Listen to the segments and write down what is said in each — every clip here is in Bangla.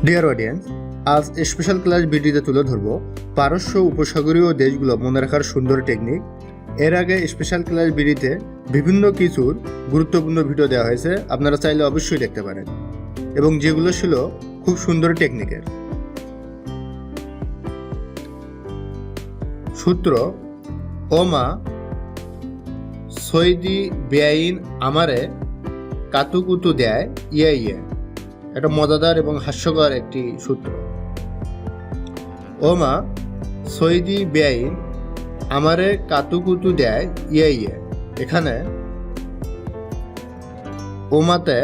ডিয়ার অডিয়েন্স, আজ স্পেশাল ক্লাস ভিডিওতে তুলে ধরব পারস্য উপসাগরীয় দেশগুলো মনে রাখার সুন্দর টেকনিক। এর আগে স্পেশাল ক্লাস ভিডিওতে বিভিন্ন কিছুর গুরুত্বপূর্ণ ভিডিও দেওয়া হয়েছে, আপনারা চাইলে অবশ্যই দেখতে পারেন, এবং যেগুলো ছিল খুব সুন্দর টেকনিকের। সূত্র: ওমা সৈদি বেআইন আমারে কাতুকুতু দেয় ইয়ে ইয়ে। এটা মজাদার এবং হাস্যকর একটি সূত্র। ওমা সৈদি বেআইন আমারে কাতুকুতু দেয় ইয়ে ইয়ে। এখানে ওমাতে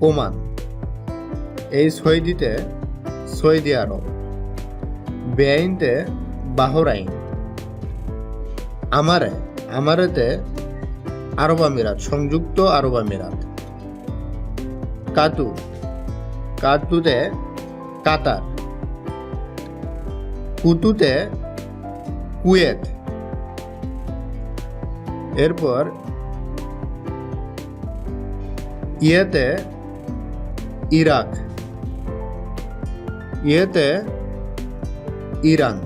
ওমান, এই সৈদিতে সৌদি আরব, বেআইনতে বাহরাইন, আমারেতে আরব আমিরাত, সংযুক্ত আরব আমিরাত, কাতুতে কাতার, কুতুতে কুয়েত, এরপর ইয়েতে ইরাক, ইয়েতে ইরান।